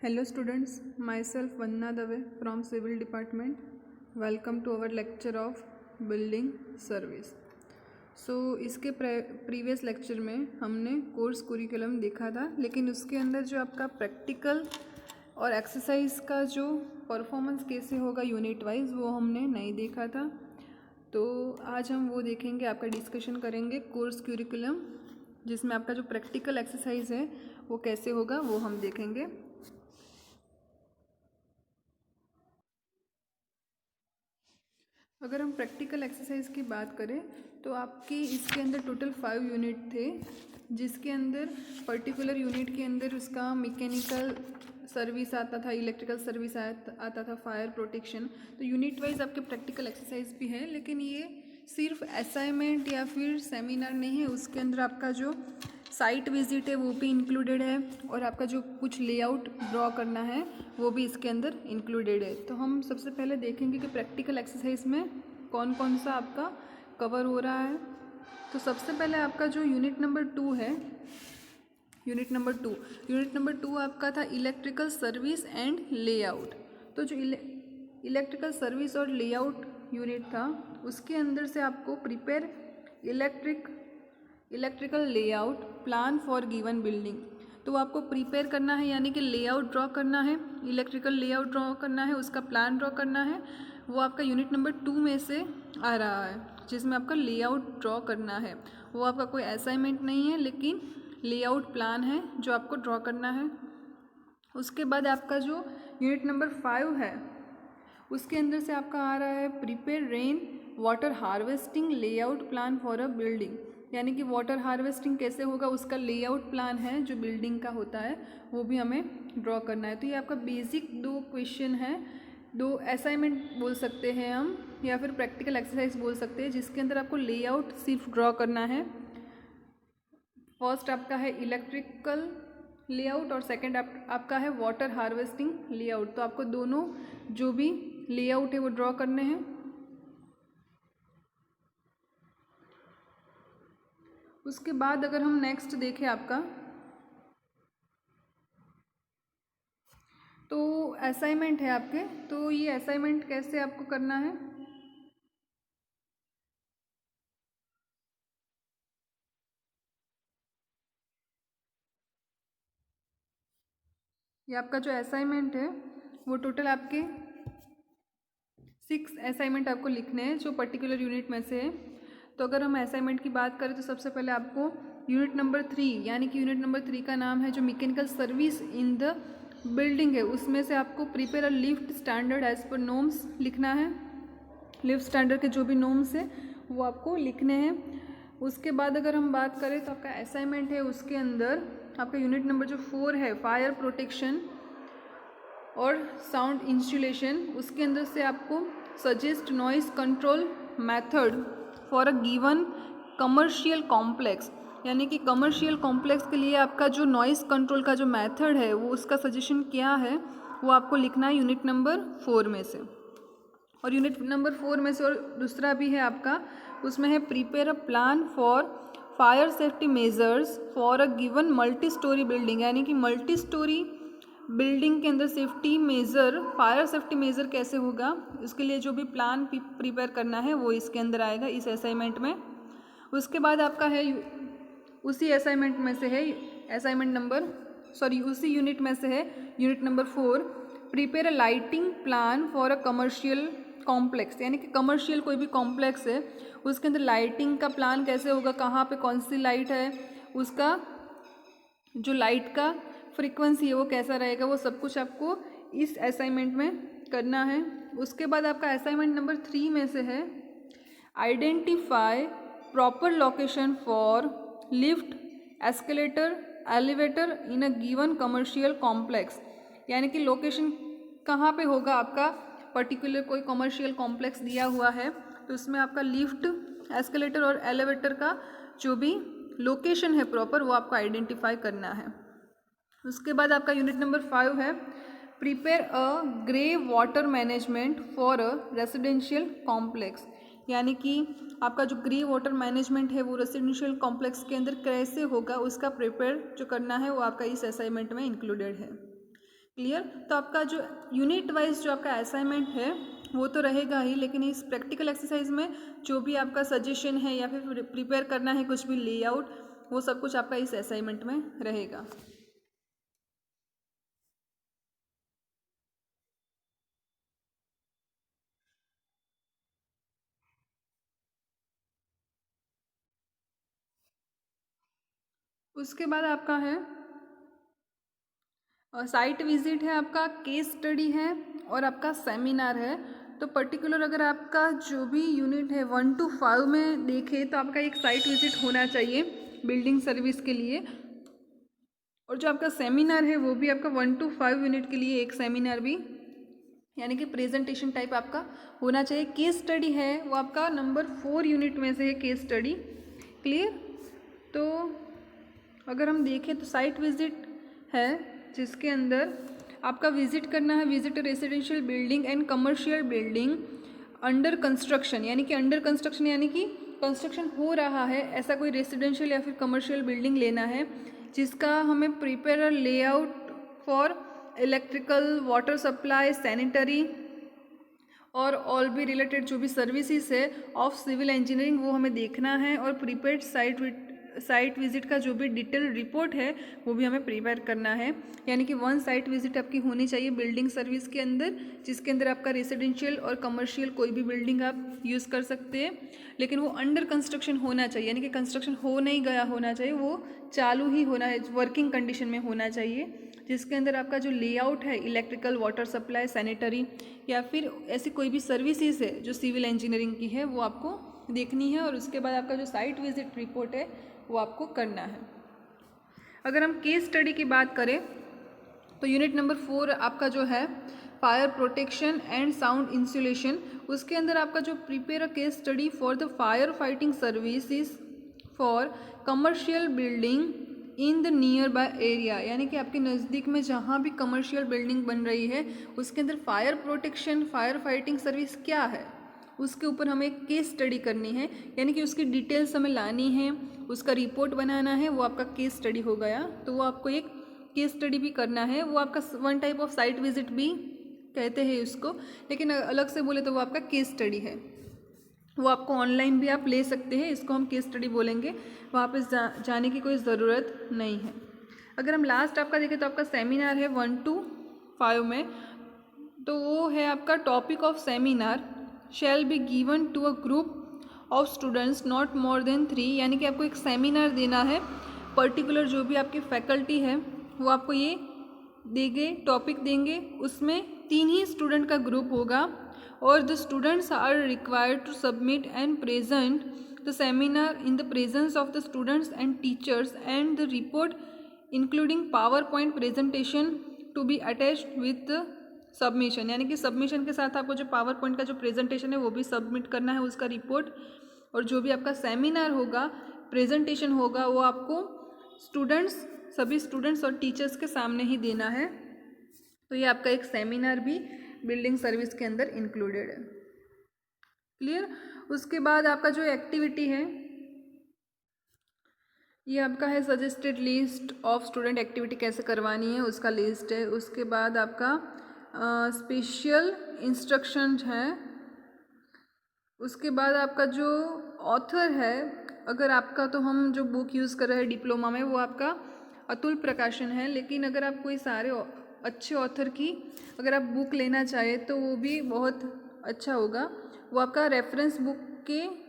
Hello students, myself Vandana Dave from Civil Department. Welcome to our lecture of Building Service. इसके previous lecture में हमने course curriculum देखा था, लेकिन उसके अंदर जो आपका प्रैक्टिकल और एक्सरसाइज का जो परफॉर्मेंस कैसे होगा यूनिट वाइज वो हमने नहीं देखा था। तो आज हम वो देखेंगे, आपका डिस्कशन करेंगे कोर्स कुरिकुलम, जिसमें आपका जो प्रैक्टिकल एक्सरसाइज है वो कैसे होगा वो हम देखेंगे। अगर हम प्रैक्टिकल एक्सरसाइज की बात करें तो आपके इसके अंदर टोटल 5 यूनिट थे, जिसके अंदर पर्टिकुलर यूनिट के अंदर उसका मैकेनिकल सर्विस आता था, इलेक्ट्रिकल सर्विस आता था, फायर प्रोटेक्शन। तो यूनिट वाइज आपके प्रैक्टिकल एक्सरसाइज भी है, लेकिन ये सिर्फ असाइनमेंट या फिर सेमिनार नहीं है। उसके अंदर आपका जो साइट विजिट है वो भी इंक्लूडेड है, और आपका जो कुछ लेआउट ड्रॉ करना है वो भी इसके अंदर इंक्लूडेड है। तो हम सबसे पहले देखेंगे कि प्रैक्टिकल एक्सरसाइज में कौन कौन सा आपका कवर हो रहा है। तो सबसे पहले आपका जो यूनिट नंबर 2 है, यूनिट नंबर टू आपका था इलेक्ट्रिकल सर्विस एंड लेआउट। तो जो इलेक्ट्रिकल सर्विस और लेआउट यूनिट था उसके अंदर से आपको prepare electrical layout plan for given building. तो आपको प्रिपेयर करना है, यानी कि लेआउट ड्रॉ करना है, इलेक्ट्रिकल लेआउट ड्रॉ करना है, उसका प्लान ड्रॉ करना है। वो आपका यूनिट नंबर 2 में से आ रहा है, जिसमें आपका लेआउट ड्रॉ करना है। वो आपका कोई असाइनमेंट नहीं है, लेकिन लेआउट प्लान है जो आपको ड्रॉ करना है। उसके बाद आपका जो यूनिट नंबर 5 है उसके अंदर से आपका आ रहा है prepare rain water harvesting layout plan for a building, यानी कि वाटर हार्वेस्टिंग कैसे होगा उसका लेआउट प्लान है जो बिल्डिंग का होता है, वो भी हमें ड्रॉ करना है। तो ये आपका बेसिक 2 क्वेश्चन है, 2 असाइनमेंट बोल सकते हैं हम, या फिर प्रैक्टिकल एक्सरसाइज बोल सकते हैं, जिसके अंदर आपको लेआउट सिर्फ ड्रॉ करना है। फर्स्ट आपका है इलेक्ट्रिकल लेआउट और सेकंड आपका है वाटर हार्वेस्टिंग लेआउट। तो आपको दोनों जो भी लेआउट है वो ड्रॉ करने हैं। उसके बाद अगर हम नेक्स्ट देखें आपका, तो असाइनमेंट है आपके। तो ये असाइनमेंट कैसे आपको करना है, ये आपका जो असाइनमेंट है वो टोटल आपके 6 असाइनमेंट आपको लिखने हैं जो पर्टिकुलर यूनिट में से है। तो अगर हम असाइनमेंट की बात करें तो सबसे पहले आपको यूनिट नंबर 3, यानी कि यूनिट नंबर 3 का नाम है जो mechanical service in the building है, उसमें से आपको prepare a lift standard as per norms लिखना है। लिफ्ट स्टैंडर्ड के जो भी नॉर्म्स है वो आपको लिखने हैं। उसके बाद अगर हम बात करें तो आपका असाइनमेंट है उसके अंदर आपका यूनिट नंबर जो 4 है फायर प्रोटेक्शन और साउंड इंस्टॉलेशन, उसके अंदर से आपको suggest noise control method for a given commercial complex, यानी कि कमर्शियल कॉम्प्लेक्स के लिए आपका जो नॉइस कंट्रोल का जो मेथड है वो उसका सजेशन क्या है वो आपको लिखना है यूनिट नंबर 4 में से। और यूनिट नंबर 4 में से और दूसरा भी है आपका, उसमें है prepare a plan for fire safety measures for a given multi storey building, यानी कि मल्टी स्टोरी बिल्डिंग के अंदर safety measure, fire safety measure कैसे होगा उसके लिए जो भी प्लान प्रिपेयर करना है वो इसके अंदर आएगा इस असाइनमेंट में। उसके बाद आपका है उसी असाइनमेंट में से है उसी यूनिट में से है unit number 4 prepare a lighting plan for a commercial complex, यानी कि कमर्शियल कोई भी कॉम्प्लेक्स है उसके अंदर लाइटिंग का प्लान कैसे होगा, कहाँ पे कौन सी लाइट है, उसका जो लाइट का फ्रीक्वेंसी है वो कैसा रहेगा, वो सब कुछ आपको इस असाइनमेंट में करना है। उसके बाद आपका असाइनमेंट नंबर 3 में से है identify proper location for lift escalator elevator in a given commercial complex, यानी कि लोकेशन कहाँ पे होगा आपका, पर्टिकुलर कोई कमर्शियल कॉम्प्लेक्स दिया हुआ है तो उसमें आपका लिफ्ट एस्केलेटर और एलिवेटर का जो भी लोकेशन है प्रॉपर वो आपको आइडेंटिफाई करना है। उसके बाद आपका यूनिट नंबर 5 है prepare a grey water management for a residential complex, यानी कि आपका जो ग्रे वाटर मैनेजमेंट है वो रेसिडेंशियल कॉम्प्लेक्स के अंदर कैसे होगा उसका प्रिपेयर जो करना है वो आपका इस असाइनमेंट में इंक्लूडेड है। क्लियर। तो आपका जो यूनिट वाइज जो आपका असाइनमेंट है वो तो रहेगा ही, लेकिन इस प्रैक्टिकल एक्सरसाइज में जो भी आपका सजेशन है या फिर प्रिपेयर करना है कुछ भी लेआउट, वो सब कुछ आपका इस असाइनमेंट में रहेगा। उसके बाद आपका है साइट विजिट है, आपका केस स्टडी है और आपका सेमिनार है। तो पर्टिकुलर अगर आपका जो भी यूनिट है 1 to 5 में देखें तो आपका एक साइट विजिट होना चाहिए बिल्डिंग सर्विस के लिए, और जो आपका सेमिनार है वो भी आपका 1 to 5 यूनिट के लिए एक सेमिनार भी यानी कि प्रेजेंटेशन टाइप आपका होना चाहिए। केस स्टडी है वो आपका नंबर 4 यूनिट में से है केस स्टडी। क्लियर। तो अगर हम देखें तो साइट विजिट है जिसके अंदर आपका विजिट करना है, visit residential building and commercial building under construction, यानी कि अंडर कंस्ट्रक्शन यानी कि कंस्ट्रक्शन हो रहा है ऐसा कोई रेसिडेंशियल या फिर कमर्शियल बिल्डिंग लेना है जिसका हमें prepare layout for electrical, water supply, sanitary और ऑल भी रिलेटेड जो भी सर्विसेज है ऑफ सिविल इंजीनियरिंग वो हमें देखना है, और प्रीपेड साइट विजिट का जो भी डिटेल रिपोर्ट है वो भी हमें प्रिपेयर करना है। यानी कि 1 साइट विजिट आपकी होनी चाहिए बिल्डिंग सर्विस के अंदर, जिसके अंदर आपका रेसिडेंशियल और कमर्शियल कोई भी बिल्डिंग आप यूज़ कर सकते हैं, लेकिन वो अंडर कंस्ट्रक्शन होना चाहिए, यानी कि कंस्ट्रक्शन हो नहीं गया होना चाहिए, वो चालू ही होना है, वर्किंग कंडीशन में होना चाहिए, जिसके अंदर आपका जो लेआउट है इलेक्ट्रिकल, वाटर सप्लाई, सैनिटरी या फिर ऐसी कोई भी सर्विसेज है जो सिविल इंजीनियरिंग की है वो आपको देखनी है, और उसके बाद आपका जो साइट विजिट रिपोर्ट है वो आपको करना है। अगर हम केस स्टडी की बात करें तो यूनिट नंबर 4 आपका जो है fire protection and sound insulation, उसके अंदर आपका जो prepare a case study for the fire fighting services for commercial building in the nearby area, यानी कि आपके नज़दीक में जहाँ भी कमर्शियल बिल्डिंग बन रही है उसके अंदर fire protection, fire fighting service क्या है उसके ऊपर हमें एक केस स्टडी करनी है, यानी कि उसकी डिटेल्स हमें लानी है, उसका रिपोर्ट बनाना है, वो आपका केस स्टडी हो गया। तो वो आपको एक केस स्टडी भी करना है, वो आपका 1 टाइप ऑफ साइट विजिट भी कहते हैं उसको, लेकिन अलग से बोले तो वो आपका केस स्टडी है, वो आपको ऑनलाइन भी आप ले सकते हैं, इसको हम केस स्टडी बोलेंगे, वहाँ पे जाने की कोई ज़रूरत नहीं है। अगर हम लास्ट आपका देखें तो आपका सेमिनार है 1 to 5 में, तो वो है आपका topic of seminar shall be given to a group of students not more than 3, यानी कि आपको एक सेमिनार देना है, पर्टिकुलर जो भी आपकी फैकल्टी है वो आपको ये देंगे, टॉपिक देंगे, उसमें 3 ही स्टूडेंट का ग्रुप होगा, और the students are required to submit and present the seminar in the presence of the students and teachers and the report including power point presentation to be attached with submission, यानी कि submission के साथ आपको जो power point का जो presentation है वो भी सबमिट करना है उसका रिपोर्ट, और जो भी आपका सेमिनार होगा, प्रेजेंटेशन होगा, वो आपको सभी स्टूडेंट्स और टीचर्स के सामने ही देना है। तो ये आपका एक सेमिनार भी बिल्डिंग सर्विस के अंदर इंक्लूडेड है। क्लियर। उसके बाद आपका जो एक्टिविटी है ये आपका है suggested list of student activity कैसे करवानी है उसका लिस्ट है। उसके बाद आपका स्पेशल इंस्ट्रक्शंस हैं। उसके बाद आपका जो ऑथर है, अगर आपका तो हम जो बुक यूज़ कर रहे हैं डिप्लोमा में वो आपका अतुल प्रकाशन है, लेकिन अगर आप कोई सारे अच्छे ऑथर की अगर आप बुक लेना चाहें तो वो भी बहुत अच्छा होगा, वो आपका रेफरेंस बुक के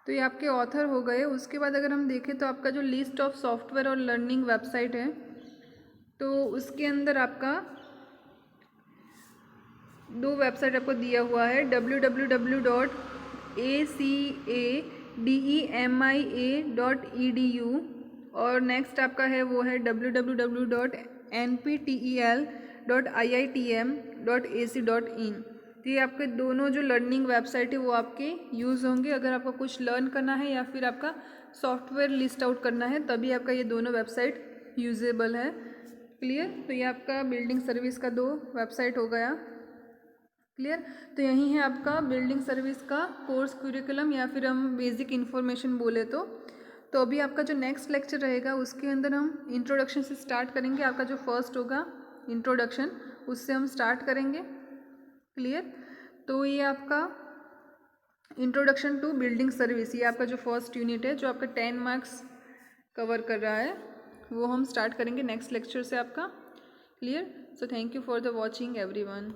तो ये आपके ऑथर हो गए। उसके बाद अगर हम देखें तो आपका जो लिस्ट ऑफ सॉफ्टवेयर और लर्निंग वेबसाइट है तो उसके अंदर आपका 2 वेबसाइट आपको दिया हुआ है, www.academia.edu और नेक्स्ट आपका है वो है www.nptel.iitm.ac.in। तो ये आपके दोनों जो लर्निंग वेबसाइट है वो आपके यूज़ होंगे अगर आपको कुछ लर्न करना है या फिर आपका सॉफ्टवेयर लिस्ट आउट करना है, तभी आपका ये दोनों वेबसाइट यूजेबल है। क्लियर। तो ये आपका बिल्डिंग सर्विस का 2 वेबसाइट हो गया। क्लियर। तो यही है आपका बिल्डिंग सर्विस का कोर्स क्यूरिकुलम, या फिर हम बेसिक इन्फॉर्मेशन बोले तो अभी आपका जो नेक्स्ट लेक्चर रहेगा उसके अंदर हम इंट्रोडक्शन से स्टार्ट करेंगे। आपका जो फर्स्ट होगा इंट्रोडक्शन, उससे हम स्टार्ट करेंगे। क्लियर। तो ये आपका इंट्रोडक्शन टू बिल्डिंग सर्विस, ये आपका जो फर्स्ट यूनिट है जो आपका 10 मार्क्स कवर कर रहा है, वो हम स्टार्ट करेंगे नेक्स्ट लेक्चर से आपका। Clear. So thank you for the watching everyone.